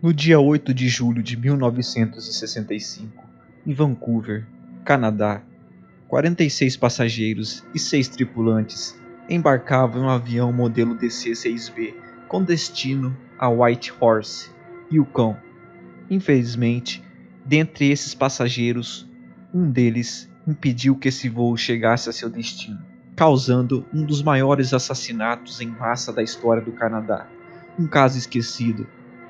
No dia 8 de julho de 1965, em Vancouver, Canadá, 46 passageiros e 6 tripulantes embarcavam em um avião modelo DC-6B com destino a Whitehorse, Yukon. Infelizmente, dentre esses passageiros, um deles impediu que esse voo chegasse a seu destino, causando um dos maiores assassinatos em massa da história do Canadá. Um caso esquecido,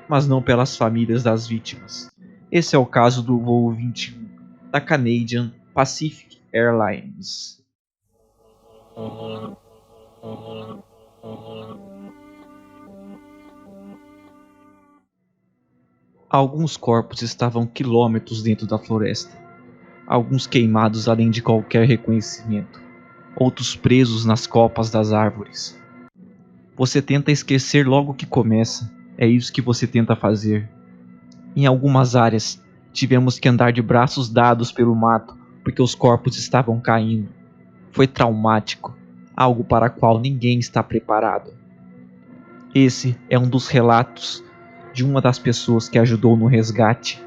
mas não pelas famílias das vítimas. Esse é o caso do voo 21 da Canadian Pacific Airlines. Alguns corpos estavam quilômetros dentro da floresta, alguns queimados além de qualquer reconhecimento, outros presos nas copas das árvores. Você tenta esquecer logo que começa, é isso que você tenta fazer. Em algumas áreas, tivemos que andar de braços dados pelo mato porque os corpos estavam caindo. Foi traumático, algo para o qual ninguém está preparado. Esse é um dos relatos de uma das pessoas que ajudou no resgate.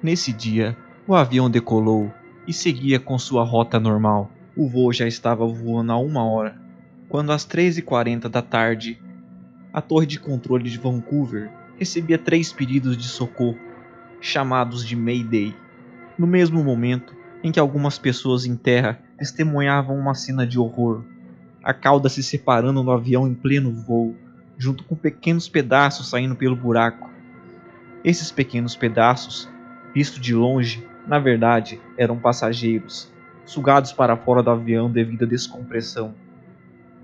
Nesse dia, o avião decolou e seguia com sua rota normal. O voo já estava voando há 1 hora, quando às 3h40 da tarde, a torre de controle de Vancouver recebia 3 pedidos de socorro, chamados de Mayday. No mesmo momento em que algumas pessoas em terra testemunhavam uma cena de horror, a cauda se separando do avião em pleno voo, junto com pequenos pedaços saindo pelo buraco. Esses pequenos pedaços, vistos de longe, na verdade eram passageiros, sugados para fora do avião devido à descompressão.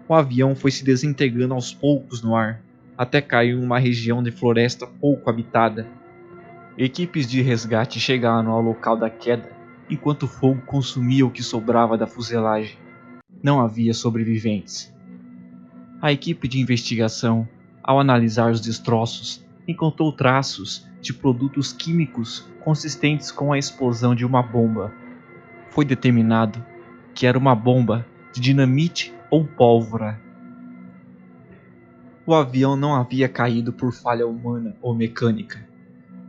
O avião foi se desintegrando aos poucos no ar, até cair em uma região de floresta pouco habitada. Equipes de resgate chegaram ao local da queda, enquanto o fogo consumia o que sobrava da fuselagem. Não havia sobreviventes. A equipe de investigação, ao analisar os destroços, encontrou traços de produtos químicos consistentes com a explosão de uma bomba. Foi determinado que era uma bomba de dinamite ou pólvora. O avião não havia caído por falha humana ou mecânica.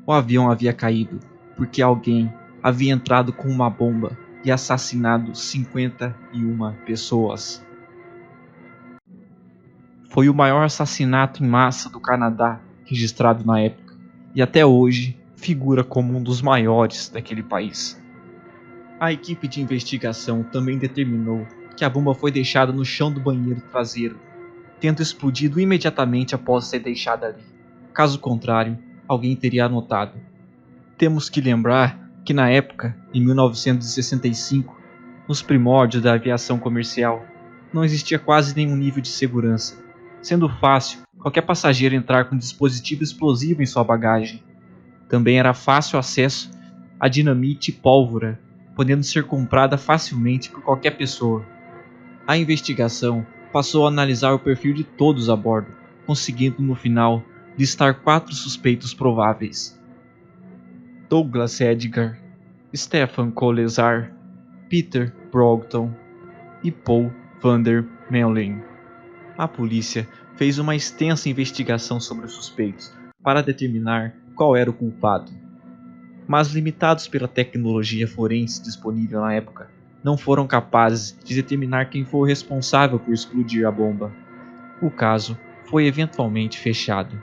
O avião havia caído porque alguém havia entrado com uma bomba e assassinado 51 pessoas. Foi o maior assassinato em massa do Canadá registrado na época e até hoje figura como um dos maiores daquele país. A equipe de investigação também determinou que a bomba foi deixada no chão do banheiro traseiro, tendo explodido imediatamente após ser deixada ali. Caso contrário, alguém teria notado. Temos que lembrar que na época, em 1965, nos primórdios da aviação comercial, não existia quase nenhum nível de segurança, sendo fácil qualquer passageiro entrar com um dispositivo explosivo em sua bagagem. Também era fácil acesso a dinamite e pólvora, podendo ser comprada facilmente por qualquer pessoa. A investigação passou a analisar o perfil de todos a bordo, conseguindo no final listar 4 suspeitos prováveis: Douglas Edgar, Stefan Colesar, Peter Brogton e Paul Vander Meulen. A polícia fez uma extensa investigação sobre os suspeitos para determinar qual era o culpado. Mas limitados pela tecnologia forense disponível na época, não foram capazes de determinar quem foi o responsável por explodir a bomba. O caso foi eventualmente fechado.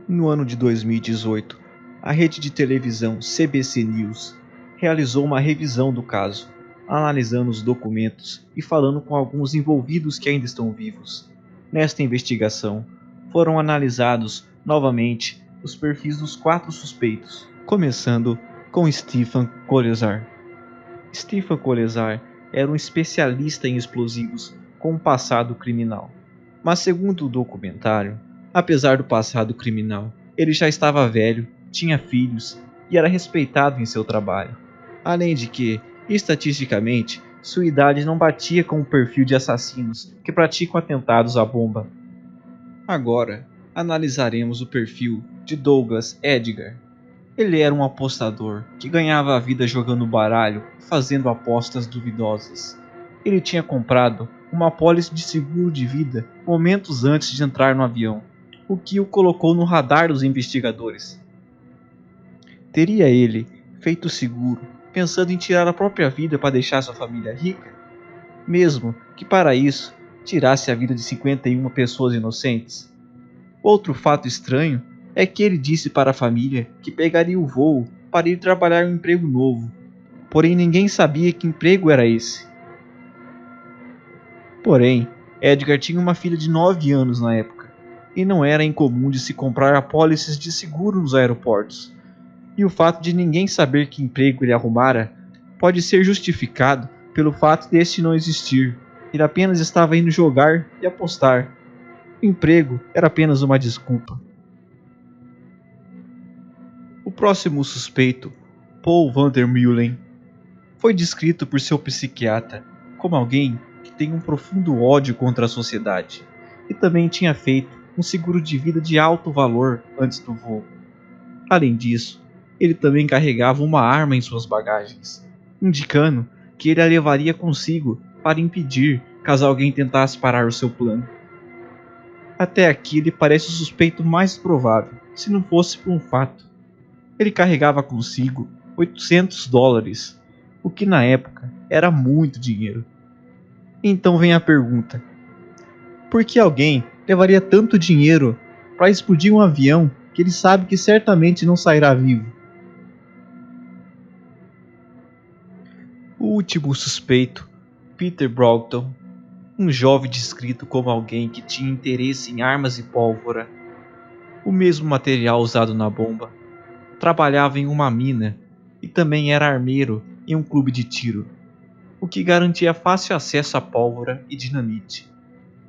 No ano de 2018, a rede de televisão CBC News realizou uma revisão do caso, analisando os documentos e falando com alguns envolvidos que ainda estão vivos. Nesta investigação, foram analisados novamente os perfis dos 4 suspeitos, começando com Stefan Colesar. Stefan Colesar era um especialista em explosivos com um passado criminal. Mas segundo o documentário, apesar do passado criminal, ele já estava velho, tinha filhos e era respeitado em seu trabalho. Além de que, estatisticamente, sua idade não batia com o perfil de assassinos que praticam atentados à bomba. Agora, analisaremos o perfil de Douglas Edgar. Ele era um apostador que ganhava a vida jogando baralho e fazendo apostas duvidosas. Ele tinha comprado uma apólice de seguro de vida momentos antes de entrar no avião, o que o colocou no radar dos investigadores. Teria ele feito o seguro pensando em tirar a própria vida para deixar sua família rica? Mesmo que para isso tirasse a vida de 51 pessoas inocentes? Outro fato estranho é que ele disse para a família que pegaria o voo para ir trabalhar em um emprego novo, porém ninguém sabia que emprego era esse. Porém, Edgar tinha uma filha de 9 anos na época, e não era incomum de se comprar apólices de seguro nos aeroportos. E o fato de ninguém saber que emprego ele arrumara pode ser justificado pelo fato de este não existir. Ele apenas estava indo jogar e apostar. O emprego era apenas uma desculpa. O próximo suspeito, Paul Vandermeulen, foi descrito por seu psiquiatra como alguém que tem um profundo ódio contra a sociedade e também tinha feito um seguro de vida de alto valor antes do voo. Além disso, ele também carregava uma arma em suas bagagens, indicando que ele a levaria consigo para impedir caso alguém tentasse parar o seu plano. Até aqui ele parece o suspeito mais provável, se não fosse por um fato. Ele carregava consigo $800, o que na época era muito dinheiro. Então vem a pergunta: por que alguém levaria tanto dinheiro para explodir um avião que ele sabe que certamente não sairá vivo? O último suspeito, Peter Brogdon, um jovem descrito como alguém que tinha interesse em armas e pólvora, o mesmo material usado na bomba. Trabalhava em uma mina e também era armeiro em um clube de tiro, o que garantia fácil acesso à pólvora e dinamite.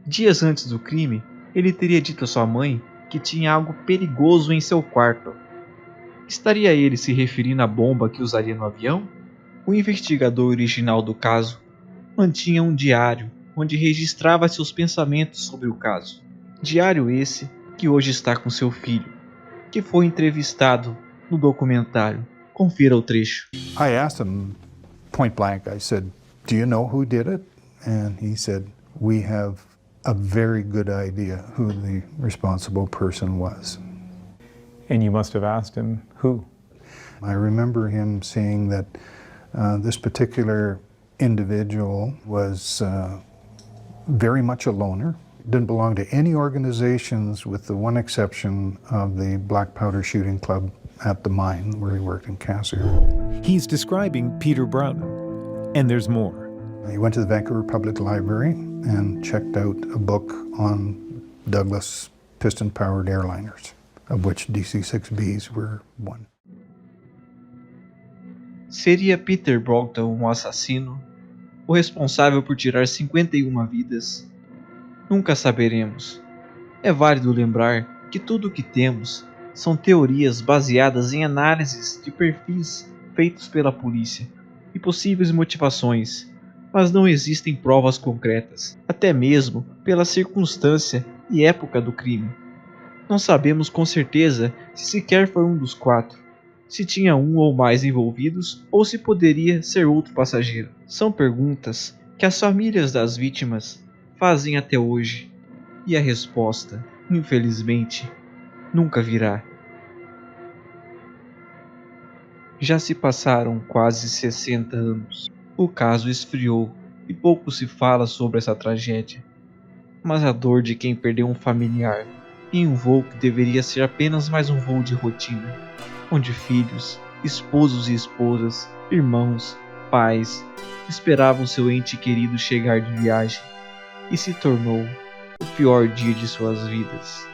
Dias antes do crime, ele teria dito a sua mãe que tinha algo perigoso em seu quarto. Estaria ele se referindo à bomba que usaria no avião? O investigador original do caso mantinha um diário onde registrava seus pensamentos sobre o caso. Diário esse que hoje está com seu filho, que foi entrevistado no documentário. Confira o trecho. I asked him point blank, I said, "Do you know who did it?" And he said, "We have a very good idea who the responsible person was." And you must have asked him who? I remember him saying that this particular individual was very much a loner, didn't belong to any organizations with the one exception of the Black Powder Shooting Club at the mine where he worked in Cassiar. He's describing Peter Broughton, and there's more. He went to the Vancouver Public Library and checked out a book on Douglas piston-powered airliners, of which DC-6Bs were one. Seria Peter Brogdon um assassino? O responsável por tirar 51 vidas? Nunca saberemos. É válido lembrar que tudo o que temos são teorias baseadas em análises de perfis feitos pela polícia e possíveis motivações, mas não existem provas concretas, até mesmo pela circunstância e época do crime. Não sabemos com certeza se sequer foi um dos 4, se tinha um ou mais envolvidos ou se poderia ser outro passageiro. São perguntas que as famílias das vítimas fazem até hoje, e a resposta, infelizmente, nunca virá. Já se passaram quase 60 anos. O caso esfriou e pouco se fala sobre essa tragédia. Mas a dor de quem perdeu um familiar em um voo que deveria ser apenas mais um voo de rotina, onde filhos, esposos e esposas, irmãos, pais, esperavam seu ente querido chegar de viagem, e se tornou o pior dia de suas vidas.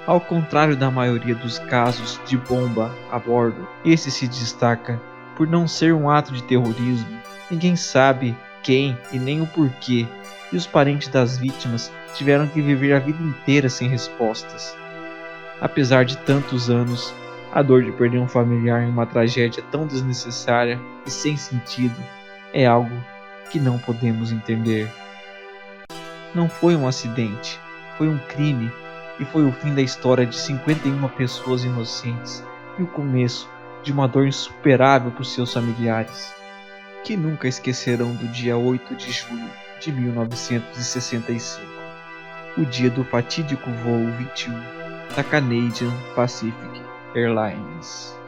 Ao contrário da maioria dos casos de bomba a bordo, esse se destaca por não ser um ato de terrorismo. Ninguém sabe quem e nem o porquê, e os parentes das vítimas tiveram que viver a vida inteira sem respostas. Apesar de tantos anos, a dor de perder um familiar em uma tragédia tão desnecessária e sem sentido é algo que não podemos entender. Não foi um acidente, foi um crime, e foi o fim da história de 51 pessoas inocentes e o começo de uma dor insuperável para os seus familiares, que nunca esquecerão do dia 8 de julho de 1965, o dia do fatídico voo 21 da Canadian Pacific Airlines.